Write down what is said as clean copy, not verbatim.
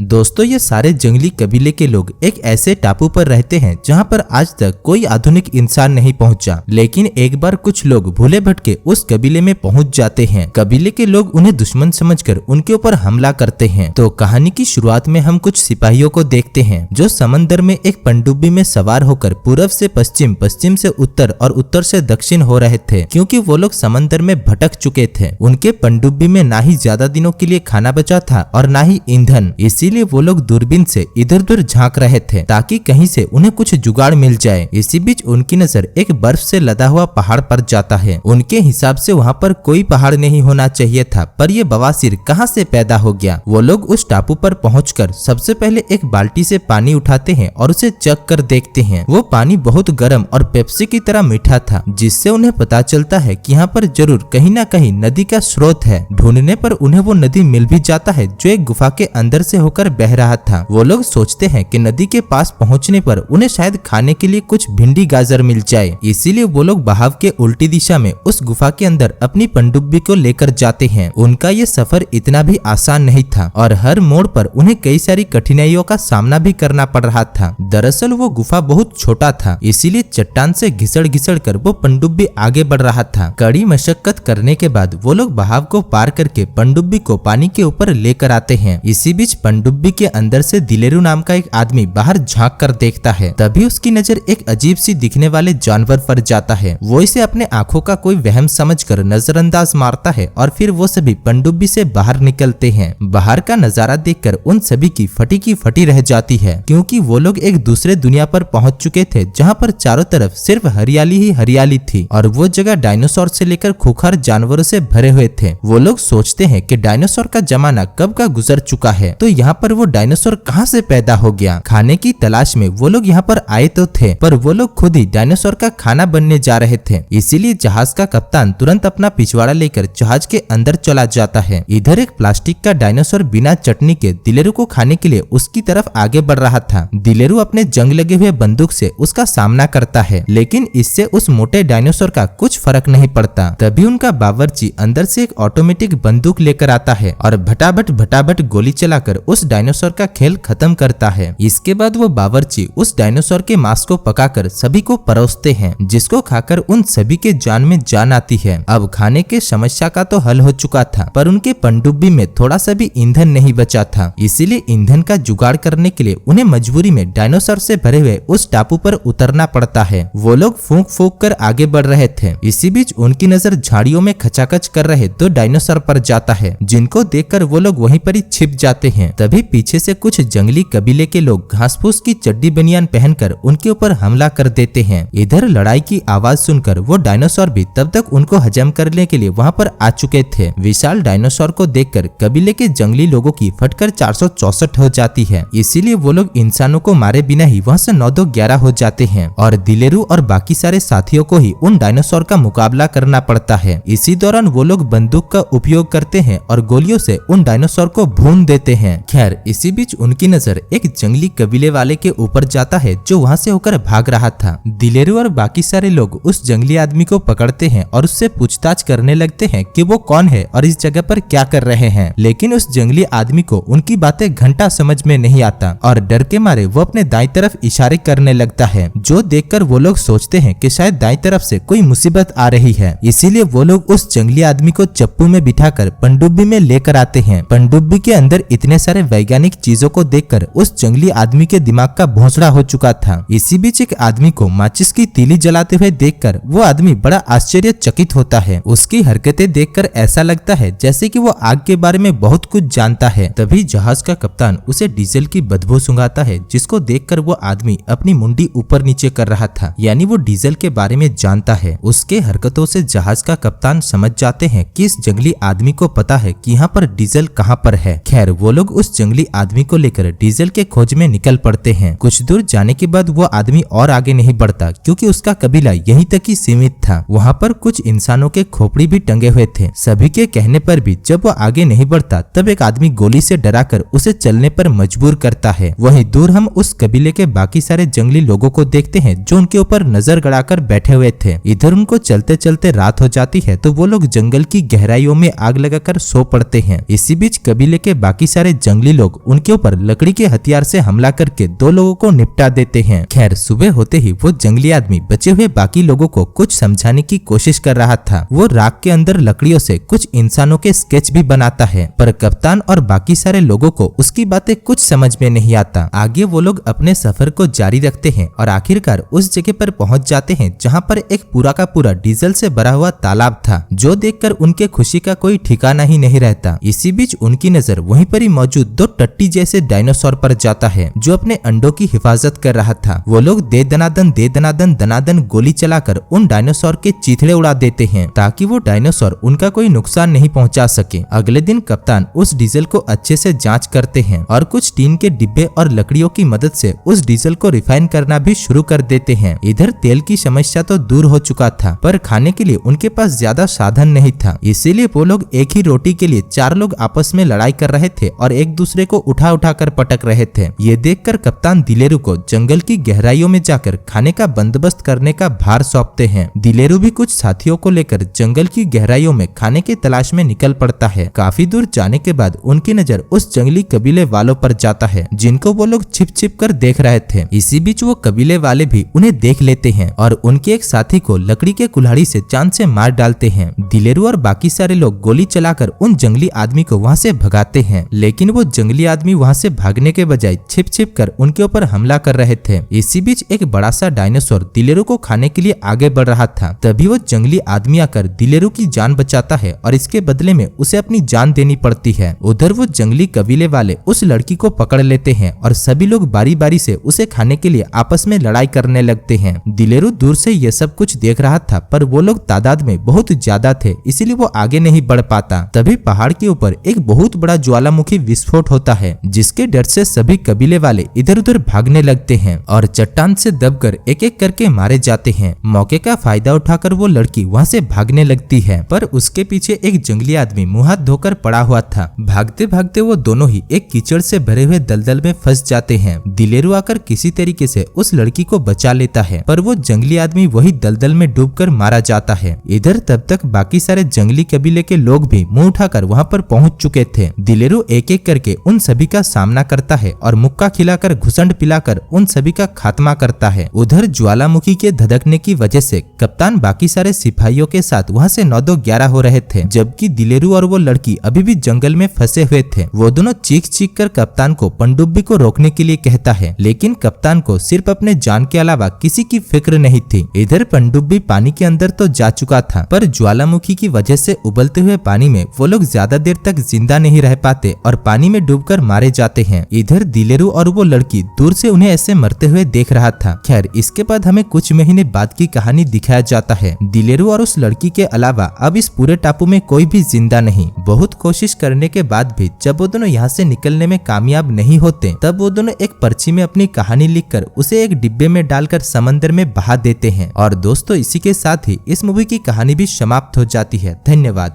दोस्तों, ये सारे जंगली कबीले के लोग एक ऐसे टापू पर रहते हैं जहाँ पर आज तक कोई आधुनिक इंसान नहीं पहुँचा। लेकिन एक बार कुछ लोग भूले भटके उस कबीले में पहुँच जाते हैं। कबीले के लोग उन्हें दुश्मन समझकर उनके ऊपर हमला करते हैं। तो कहानी की शुरुआत में हम कुछ सिपाहियों को देखते हैं जो समंदर में एक पनडुब्बी में सवार होकर पूर्व से पश्चिम, पश्चिम से उत्तर और उत्तर से दक्षिण हो रहे थे, क्योंकि वो लोग समंदर में भटक चुके थे। उनके पनडुब्बी में ना ही ज्यादा दिनों के लिए खाना बचा था और ना ही ईंधन, इसीलिए वो लोग दूरबीन से इधर उधर झांक रहे थे ताकि कहीं से उन्हें कुछ जुगाड़ मिल जाए। इसी बीच उनकी नजर एक बर्फ से लदा हुआ पहाड़ पर जाता है। उनके हिसाब से वहाँ पर कोई पहाड़ नहीं होना चाहिए था, पर ये बवासीर कहाँ से पैदा हो गया। वो लोग उस टापू पर पहुंचकर सबसे पहले एक बाल्टी से पानी उठाते हैं और उसे चख कर देखते हैं। वो पानी बहुत गर्म और पेप्सी की तरह मीठा था, जिससे उन्हें पता चलता है कि यहाँ पर जरूर कहीं ना कहीं नदी का स्रोत है। ढूंढने पर उन्हें वो नदी मिल भी जाता है जो एक गुफा के अंदर से होकर बह रहा था। वो लोग सोचते हैं कि नदी के पास पहुंचने पर उन्हें शायद खाने के लिए कुछ भिंडी गाजर मिल जाए, इसीलिए वो लोग बहाव के उल्टी दिशा में उस गुफा के अंदर अपनी पनडुब्बी को लेकर जाते हैं। उनका ये सफर इतना भी आसान नहीं था और हर मोड़ पर उन्हें कई सारी कठिनाइयों का सामना भी करना पड़ रहा था। दरअसल वो गुफा बहुत छोटा था, इसीलिए चट्टान से घिसड़ घिसड़ कर वो पनडुब्बी आगे बढ़ रहा था। कड़ी मशक्कत करने के बाद वो लोग बहाव को पार करके पनडुब्बी को पानी के ऊपर लेकर आते हैं। इसी बीच पनडुब्बी के अंदर से दिलेरू नाम का एक आदमी बाहर झांक कर देखता है। तभी उसकी नजर एक अजीब सी दिखने वाले जानवर पर जाता है। वो इसे अपने आंखों का कोई वहम समझकर नजरअंदाज मारता है और फिर वो सभी पनडुब्बी से बाहर निकलते हैं। बाहर का नजारा देखकर उन सभी की फटी रह जाती है, क्योंकि वो लोग एक दूसरे दुनिया पर पहुंच चुके थे जहाँ पर चारों तरफ सिर्फ हरियाली ही हरियाली थी और वो जगह डायनासोर से लेकर खूंखार जानवरों से भरे हुए थे। वो लोग सोचते हैं कि डायनासोर का जमाना कब का गुजर चुका है, तो यहाँ पर वो डायनासोर कहाँ से पैदा हो गया। खाने की तलाश में वो लोग यहाँ पर आए तो थे, पर वो लोग खुद ही डायनासोर का खाना बनने जा रहे थे। इसीलिए जहाज का कप्तान तुरंत अपना पिछवाड़ा लेकर जहाज के अंदर चला जाता है। इधर एक प्लास्टिक का डायनासोर बिना चटनी के दिलेरू को खाने के लिए उसकी तरफ आगे बढ़ रहा था। दिलेरू अपने जंग लगे हुए बंदूक से उसका सामना करता है, लेकिन इससे उस मोटे डायनासोर का कुछ फर्क नहीं पड़ता। तभी उनका बावर्ची अंदर से एक ऑटोमेटिक बंदूक लेकर आता है और भटाभट गोली चलाकर उस डायनासोर का खेल खत्म करता है। इसके बाद वो बावर्ची उस डायनासोर के मांस को पकाकर सभी को परोसते हैं, जिसको खाकर उन सभी के जान में जान आती है। अब खाने के समस्या का तो हल हो चुका था, पर उनके पनडुब्बी में थोड़ा सा भी ईंधन नहीं बचा था। इसीलिए ईंधन का जुगाड़ करने के लिए उन्हें मजबूरी में डायनासोर से भरे हुए उस टापू पर उतरना पड़ता है। वो लोग फूंक फूंक कर आगे बढ़ रहे थे। इसी बीच उनकी नजर झाड़ियों में खचाखच कर रहे दो डायनासोर पर जाता है, जिनको देखकर वो लोग वहीं पर ही छिप जाते हैं। तभी पीछे से कुछ जंगली कबीले के लोग घास फूस की चड्डी बनियान पहनकर उनके ऊपर हमला कर देते हैं। इधर लड़ाई की आवाज सुनकर वो डायनासोर भी तब तक उनको हजम करने के लिए वहाँ पर आ चुके थे। विशाल डायनासोर को देखकर कबीले के जंगली लोगों की फटकर 464 हो जाती है। इसीलिए वो लोग इंसानों को मारे बिना ही वहाँ से 9-2-11 हो जाते हैं और दिलेरू और बाकी सारे साथियों को ही उन डायनासोर का मुकाबला करना पड़ता है। इसी दौरान वो लोग बंदूक का उपयोग करते हैं और गोलियों से उन डायनासोर को भून देते हैं। खैर, इसी बीच उनकी नजर एक जंगली कबीले वाले के ऊपर जाता है जो वहाँ से होकर भाग रहा था। दिलेरू और बाकी सारे लोग उस जंगली आदमी को पकड़ते हैं और उससे पूछताछ करने लगते हैं कि वो कौन है और इस जगह पर क्या कर रहे हैं। लेकिन उस जंगली आदमी को उनकी बातें घंटा समझ में नहीं आता और डर के मारे वो अपने दाईं तरफ इशारे करने लगता है, जो देखकर वो लोग सोचते हैं कि शायद दाईं तरफ से कोई मुसीबत आ रही है। इसीलिए वो लोग उस जंगली आदमी को चप्पू में बिठाकर पनडुब्बी में लेकर आते हैं। पनडुब्बी के अंदर इतने सारे वैज्ञानिक चीजों को देखकर उस जंगली आदमी के दिमाग का भोंसड़ा हो चुका था। इसी बीच एक आदमी को माचिस की तीली जलाते हुए देखकर वो आदमी बड़ा आश्चर्यचकित होता है। उसकी हरकतें देखकर ऐसा लगता है जैसे कि वो आग के बारे में बहुत कुछ जानता है। तभी जहाज का कप्तान उसे डीजल की बदबू सुंघाता है, जिसको देखकर वो आदमी अपनी मुंडी ऊपर नीचे कर रहा था, यानी वो डीजल के बारे में जानता है। उसके हरकतों से जहाज का कप्तान समझ जाते हैं कि इस जंगली आदमी को पता है कि यहाँ पर डीजल कहाँ पर है। खैर, वो लोग उस जंगली आदमी को लेकर डीजल के खोज में निकल पड़ते हैं। कुछ दूर जाने के बाद वो आदमी और आगे नहीं बढ़ता, क्योंकि उसका कबीला यहीं तक ही सीमित था। वहाँ पर कुछ इंसानों के खोपड़ी भी टंगे हुए थे। सभी के कहने पर भी जब वो आगे नहीं बढ़ता, तब एक आदमी गोली से डराकर उसे चलने पर मजबूर करता है। वहीं दूर हम उस कबीले के बाकी सारे जंगली लोगों को देखते हैं जो उनके ऊपर नजर गड़ाकर बैठे हुए थे। इधर उनको चलते चलते रात हो जाती है, तो वो लोग जंगल की गहराइयों में आग लगाकर सो पड़ते हैं। इसी बीच कबीले के बाकी सारे जंगली जंगली लोग उनके ऊपर लकड़ी के हथियार से हमला करके 2 लोगों को निपटा देते हैं। खैर सुबह होते ही वो जंगली आदमी बचे हुए बाकी लोगों को कुछ समझाने की कोशिश कर रहा था। वो राख के अंदर लकड़ियों से कुछ इंसानों के स्केच भी बनाता है, पर कप्तान और बाकी सारे लोगों को उसकी बातें कुछ समझ में नहीं आता। आगे वो लोग अपने सफर को जारी रखते हैं और आखिरकार उस जगह पर पहुंच जाते हैं जहां पर एक पूरा का पूरा डीजल से भरा हुआ तालाब था, जो देखकर उनके खुशी का कोई ठिकाना ही नहीं रहता। इसी बीच उनकी नजर वहीं पर ही मौजूद 2 टट्टी जैसे डायनासोर पर जाता है, जो अपने अंडों की हिफाजत कर रहा था। वो लोग दे दनादन गोली चलाकर उन डायनासोर के चीथड़े उड़ा देते हैं ताकि वो डायनासोर उनका कोई नुकसान नहीं पहुंचा सके। अगले दिन कप्तान उस डीजल को अच्छे से जांच करते हैं और कुछ टीन के डिब्बे और लकड़ियों की मदद से उस डीजल को रिफाइन करना भी शुरू कर देते हैं। इधर तेल की समस्या तो दूर हो चुका था, पर खाने के लिए उनके पास ज्यादा साधन नहीं था, इसीलिए वो लोग एक ही रोटी के लिए 4 लोग आपस में लड़ाई कर रहे थे और एक दूसरे को उठा उठा कर पटक रहे थे। ये देखकर कप्तान दिलेरू को जंगल की गहराइयों में जाकर खाने का बंदोबस्त करने का भार सौंपते हैं। दिलेरू भी कुछ साथियों को लेकर जंगल की गहराइयों में खाने की तलाश में निकल पड़ता है। काफी दूर जाने के बाद उनकी नजर उस जंगली कबीले वालों पर जाता है, जिनको वो लोग छिप छिप कर देख रहे थे। इसी बीच वो कबीले वाले भी उन्हें देख लेते हैं और उनके एक साथी को लकड़ी के कुल्हाड़ी से चांद से मार डालते हैं। दिलेरू और बाकी सारे लोग गोली चलाकर उन जंगली आदमी को वहाँ से भगाते हैं, लेकिन वो जंगली आदमी वहाँ से भागने के बजाय छिप छिप कर उनके ऊपर हमला कर रहे थे। इसी बीच एक बड़ा सा डायनासोर दिलेरू को खाने के लिए आगे बढ़ रहा था। तभी वो जंगली आदमी आकर दिलेरू की जान बचाता है और इसके बदले में उसे अपनी जान देनी पड़ती है। उधर वो जंगली कबीले वाले उस लड़की को पकड़ लेते हैं और सभी लोग बारी बारी से उसे खाने के लिए आपस में लड़ाई करने लगते हैं। दिलेरू दूर से ये सब कुछ देख रहा था, पर वो लोग तादाद में बहुत ज्यादा थे, इसीलिए वो आगे नहीं बढ़ पाता। तभी पहाड़ के ऊपर एक बहुत बड़ा ज्वालामुखी विस्फोट होता है, जिसके डर से सभी कबीले वाले इधर उधर भागने लगते हैं और चट्टान से दबकर एक एक करके मारे जाते हैं। मौके का फायदा उठाकर वो लड़की वहाँ से भागने लगती है, पर उसके पीछे एक जंगली आदमी मुंह हाथ धोकर पड़ा हुआ था। भागते भागते वो दोनों ही एक कीचड़ से भरे हुए दलदल में फंस जाते हैं। दिलेरू आकर किसी तरीके से उस लड़की को बचा लेता है, पर वो जंगली आदमी वही दलदल में डूबकर मारा जाता है। इधर तब तक बाकी सारे जंगली कबीले के लोग भी मुंह उठाकर वहाँ पर पहुँच चुके थे। दिलेरू एक एक करके उन सभी का सामना करता है और मुक्का खिलाकर घुसंड पिलाकर उन सभी का खात्मा करता है। उधर ज्वालामुखी के धधकने की वजह से कप्तान बाकी सारे सिपाहियों के साथ वहाँ से 9-2-11 हो रहे थे, जबकि दिलेरू और वो लड़की अभी भी जंगल में फंसे हुए थे। वो दोनों चीख चीख कर कप्तान को पनडुब्बी को रोकने के लिए कहता है, लेकिन कप्तान को सिर्फ अपने जान के अलावा किसी की फिक्र नहीं थी। इधर पनडुब्बी पानी के अंदर तो जा चुका था, पर ज्वालामुखी की वजह से उबलते हुए पानी में वो लोग ज्यादा देर तक जिंदा नहीं रह पाते और पानी में डूबकर मारे जाते हैं। इधर दिलेरू और वो लड़की दूर से उन्हें ऐसे मरते हुए देख रहा था। खैर इसके बाद हमें कुछ महीने बाद की कहानी दिखाया जाता है। दिलेरू और उस लड़की के अलावा अब इस पूरे टापू में कोई भी जिंदा नहीं। बहुत कोशिश करने के बाद भी जब वो दोनों यहाँ से निकलने में कामयाब नहीं होते, तब वो दोनों एक पर्ची में अपनी कहानी लिखकर उसे एक डिब्बे में डालकर समंदर में बहा देते हैं। और दोस्तों इसी के साथ ही इस मूवी की कहानी भी समाप्त हो जाती है। धन्यवाद।